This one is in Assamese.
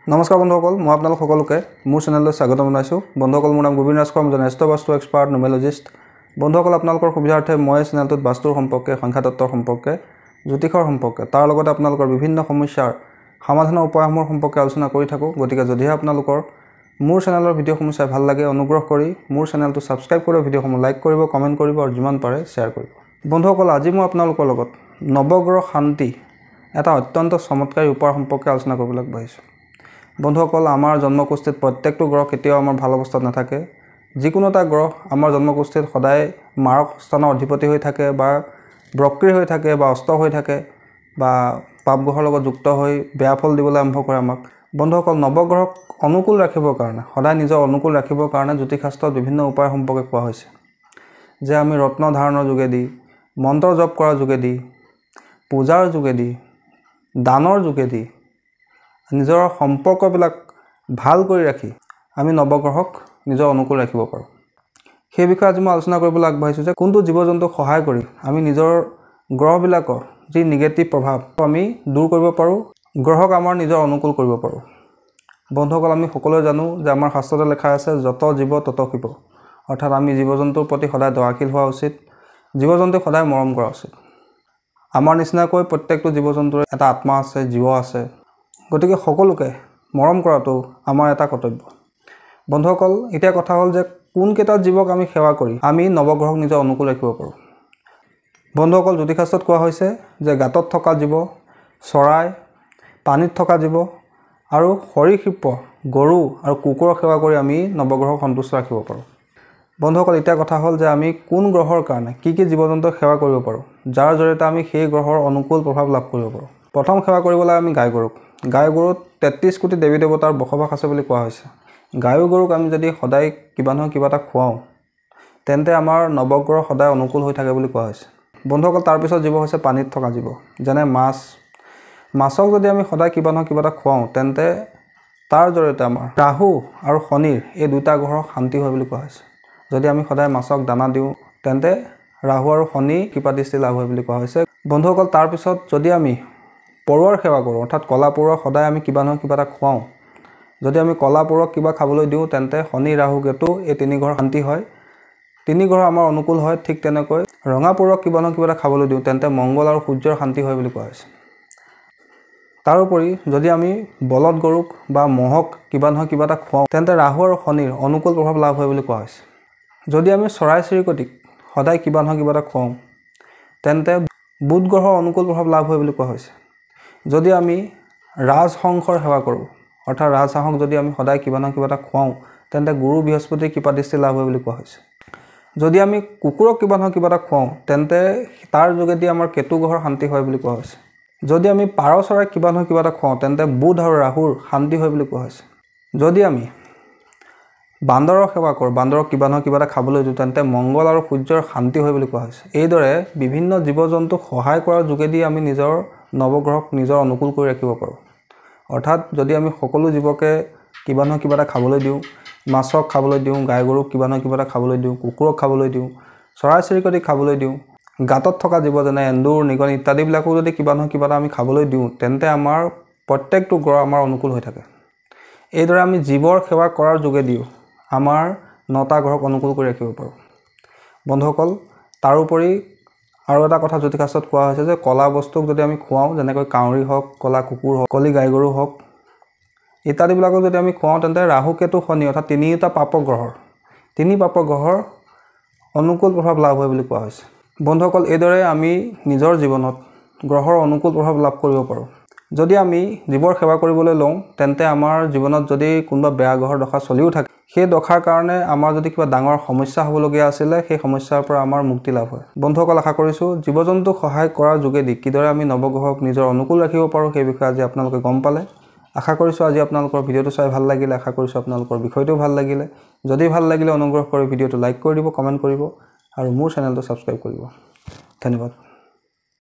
নমস্কাৰ বন্ধুসকল, মই আপোনালোক সকলোকে মোৰ চেনেললৈ স্বাগতম জনাইছোঁ। বন্ধুসকল, মোৰ নাম গোবিন্দ ৰাজ কৰ্ম, এজন বাস্তু এক্সপাৰ্ট নিউমেৰলজিষ্ট। বন্ধুসকল, আপোনালোকৰ সুবিধাৰ্থে মই চেনেলটোত বাস্তুৰ সম্পৰ্কে, সংখ্যাতত্বৰ সম্পৰ্কে, জ্যোতিষৰ সম্পৰ্কে, তাৰ লগতে আপোনালোকৰ বিভিন্ন সমস্যাৰ সমাধানৰ উপায়সমূহৰ সম্পৰ্কে আলোচনা কৰি থাকোঁ। গতিকে যদিহে আপোনালোকৰ মোৰ চেনেলৰ ভিডিঅ'সমূহ চাই ভাল লাগে, অনুগ্ৰহ কৰি মোৰ চেনেলটো ছাবস্ক্ৰাইব কৰি ভিডিঅ'সমূহ লাইক কৰিব, কমেণ্ট কৰিব আৰু যিমান পাৰে শ্বেয়াৰ কৰিব। বন্ধুসকল, আজি মই আপোনালোকৰ লগত নৱগ্ৰহ শান্তি এটা অত্যন্ত চমৎকাৰী উপায় সম্পৰ্কে আলোচনা কৰিবলৈ আগবাঢ়িছোঁ। বন্ধুসকল, আমাৰ জন্মকুষ্ঠিত প্ৰত্যেকটো গ্ৰহ কেতিয়াও আমাৰ ভাল অৱস্থাত নাথাকে। যিকোনো এটা গ্ৰহ আমাৰ জন্মকুষ্ঠিত সদায় মাৰক স্থানৰ অধিপতি হৈ থাকে বা বক্ৰী হৈ থাকে বা অস্ত হৈ থাকে বা পাপ গ্ৰহৰ লগত যুক্ত হৈ বেয়া ফল দিবলৈ আৰম্ভ কৰে আমাক। বন্ধুসকল, নৱগ্ৰহক অনুকূল ৰাখিবৰ কাৰণে, সদায় নিজৰ অনুকূল ৰাখিবৰ কাৰণে জ্যোতিষশাস্ত্ৰত বিভিন্ন উপায় সম্পৰ্কে কোৱা হৈছে যে আমি ৰত্ন ধাৰণৰ যোগেদি, মন্ত্ৰ জপ কৰাৰ যোগেদি, পূজাৰ যোগেদি, দানৰ যোগেদি নিজৰ সম্পৰ্কবিলাক ভাল কৰি ৰাখি আমি নৱগ্ৰহক নিজৰ অনুকূল ৰাখিব পাৰোঁ। সেই বিষয়ে আজি মই আলোচনা কৰিবলৈ আগবাঢ়িছোঁ যে কোনটো জীৱ জন্তুক সহায় কৰি আমি নিজৰ গ্ৰহবিলাকৰ যি নিগেটিভ প্ৰভাৱ আমি দূৰ কৰিব পাৰোঁ, গ্ৰহক আমাৰ নিজৰ অনুকূল কৰিব পাৰোঁ। বন্ধুসকল, আমি সকলোৱে জানো যে আমাৰ শাস্ত্ৰতে লেখা আছে, যত জীৱ তত শিৱ। অৰ্থাৎ আমি জীৱ জন্তুৰ প্ৰতি সদায় দয়াশীল হোৱা উচিত, জীৱ জন্তুক সদায় মৰম কৰা উচিত। আমাৰ নিচিনাকৈ প্ৰত্যেকটো জীৱ জন্তুৰ এটা আত্মা আছে, জীৱ আছে। গতিকে সকলোকে মৰম কৰাটো আমাৰ এটা কৰ্তব্য। বন্ধুসকল, এতিয়া কথা হ'ল যে কোনকেইটা জীৱক আমি সেৱা কৰি আমি নৱগ্ৰহক নিজৰ অনুকূল ৰাখিব পাৰোঁ। বন্ধুসকল, জ্যোতিষশাস্ত্ৰত কোৱা হৈছে যে গাঁতত থকা জীৱ, চৰাই, পানীত থকা জীৱ আৰু সৰীসৃপ, গৰু আৰু কুকুৰক সেৱা কৰি আমি নৱগ্ৰহক সন্তুষ্ট ৰাখিব পাৰোঁ। বন্ধুসকল, এতিয়া কথা হ'ল যে আমি কোন গ্ৰহৰ কাৰণে কি জীৱ জন্তুক সেৱা কৰিব পাৰোঁ, যাৰ জৰিয়তে আমি সেই গ্ৰহৰ অনুকূল প্ৰভাৱ লাভ কৰিব পাৰোঁ। প্ৰথম সেৱা কৰিব লাগে আমি গাই গৰুক। গাই গৰুত 33 কোটি দেৱী দেৱতাৰ বসবাস আছে বুলি কোৱা হৈছে। গাই গৰুক আমি যদি সদায় কিবা নহয় কিবা এটা খুৱাওঁ, তেন্তে আমাৰ নৱগ্ৰহ সদায় অনুকূল হৈ থাকে বুলি কোৱা হৈছে। বন্ধুসকল, তাৰপিছত জীৱ হৈছে পানীত থকা জীৱ, যেনে মাছ। মাছক যদি আমি সদায় কিবা নহয় কিবা এটা খুৱাওঁ, তেন্তে তাৰ জৰিয়তে আমাৰ ৰাহু আৰু শনিৰ এই দুটা গ্ৰহৰ শান্তি হয় বুলি কোৱা হৈছে। যদি আমি সদায় মাছক দানা দিওঁ, তেন্তে ৰাহু আৰু শনি কৃপা দৃষ্টি লাভ হয় বুলি কোৱা হৈছে। বন্ধুসকল, তাৰপিছত যদি আমি পৰুৱাৰ সেৱা কৰোঁ, অৰ্থাৎ কলা পৰুৱাক সদায় আমি কিবা নহয় কিবা এটা খুৱাওঁ, যদি আমি কলা পৰুৱাক কিবা খাবলৈ দিওঁ, তেন্তে শনি, ৰাহু, কেতু এই তিনি গ্ৰহৰ শান্তি হয়, তিনি গ্ৰহ আমাৰ অনুকূল হয়। ঠিক তেনেকৈ ৰঙা পৰুৱাক কিবা নহয় কিবা এটা খাবলৈ দিওঁ, তেন্তে মংগল আৰু সূৰ্যৰ শান্তি হয় বুলি কোৱা হৈছে। তাৰোপৰি যদি আমি বলদ গৰুক বা মহক কিবা নহয় কিবা এটা খুৱাওঁ, তেন্তে ৰাহু আৰু শনিৰ অনুকূল প্ৰভাৱ লাভ হয় বুলি কোৱা হৈছে। যদি আমি চৰাই চিৰিকটিক সদায় কিবা নহয় কিবা এটা খুৱাওঁ, তেন্তে বুধ গ্ৰহৰ অনুকূল প্ৰভাৱ লাভ হয় বুলি কোৱা হৈছে। যদি আমি ৰাজহংসৰ সেৱা কৰোঁ, অৰ্থাৎ ৰাজহাঁহক যদি আমি সদায় কিবা নহয় কিবা এটা খুৱাওঁ, তেন্তে গুৰু বৃহস্পতিৰ কৃপা দৃষ্টি লাভ হয় বুলি কোৱা হৈছে। যদি আমি কুকুৰক কিবা নহয় কিবা এটা খুৱাওঁ, তেন্তে তাৰ যোগেদি আমাৰ কেতু গ্ৰহৰ শান্তি হয় বুলি কোৱা হৈছে। যদি আমি পাৰ চৰাইক কিবা নহয় কিবা এটা খুৱাওঁ, তেন্তে বুধ আৰু ৰাহুৰ শান্তি হয় বুলি কোৱা হৈছে। যদি আমি বান্দৰৰ সেৱা কৰোঁ, বান্দৰক কিবা নহয় কিবা এটা খাবলৈ দিওঁ, তেন্তে মংগল আৰু সূৰ্যৰ শান্তি হয় বুলি কোৱা হৈছে। এইদৰে বিভিন্ন জীৱ জন্তুক সহায় কৰাৰ যোগেদি আমি নিজৰ নৱগ্ৰহক নিজৰ অনুকূল কৰি ৰাখিব পাৰোঁ। অৰ্থাৎ যদি আমি সকলো জীৱকে কিবা নহয় কিবা এটা খাবলৈ দিওঁ, মাছক খাবলৈ দিওঁ, গাই গৰুক কিবা নহয় কিবা এটা খাবলৈ দিওঁ, কুকুৰক খাবলৈ দিওঁ, চৰাই চিৰিকটিক খাবলৈ দিওঁ, গাঁতত থকা জীৱ যেনে এন্দুৰ, নিগনি ইত্যাদিবিলাকো যদি কিবা নহয় কিবা এটা আমি খাবলৈ দিওঁ, তেন্তে আমাৰ প্ৰত্যেকটো গ্ৰহ আমাৰ অনুকূল হৈ থাকে। এইদৰে আমি জীৱৰ সেৱা কৰাৰ যোগেদিও আমাৰ 9টা গ্ৰহক অনুকূল কৰি ৰাখিব পাৰোঁ। বন্ধুসকল, তাৰোপৰি আৰু এটা কথা জ্যোতিষশাস্ত্ৰত কোৱা হৈছে যে কলা বস্তুক যদি আমি খুৱাওঁ, যেনেকৈ কাউৰী হওক, কলা কুকুৰ হওক, কলি গাই গৰু হওক ইত্যাদিবিলাকক যদি আমি খুৱাওঁ, তেন্তে ৰাহু, কেতু, শনি অৰ্থাৎ তিনিটা পাপ গ্ৰহৰ অনুকূল প্ৰভাৱ লাভ হয় বুলি কোৱা হৈছে। বন্ধুসকল, এইদৰে আমি নিজৰ জীৱনত গ্ৰহৰ অনুকূল প্ৰভাৱ লাভ কৰিব পাৰোঁ। যদি আমি জীৱৰ সেৱা কৰিবলৈ লওঁ, তেন্তে আমাৰ জীৱনত যদি কোনোবা বেয়া গ্ৰহৰ দশা চলিও থাকে, সেই দশাৰ কাৰণে আমাৰ যদি কিবা ডাঙৰ সমস্যা হ'বলগীয়া আছিলে, সেই সমস্যাৰ পৰা আমাৰ মুক্তি লাভ হয়। বন্ধুসকল, আশা কৰিছোঁ জীৱ জন্তুক সহায় কৰাৰ যোগেদি কিদৰে আমি নৱগ্ৰহক নিজৰ অনুকূল ৰাখিব পাৰোঁ সেই বিষয়ে আজি আপোনালোকে গম পালে। আশা কৰিছোঁ আজি আপোনালোকৰ ভিডিঅ'টো চাই ভাল লাগিলে, আশা কৰিছোঁ আপোনালোকৰ বিষয়টো ভাল লাগিলে। যদি ভাল লাগিলে অনুগ্ৰহ কৰি ভিডিঅ'টো লাইক কৰি দিব, কমেণ্ট কৰিব আৰু মোৰ চেনেলটো ছাবস্ক্ৰাইব কৰিব। ধন্যবাদ।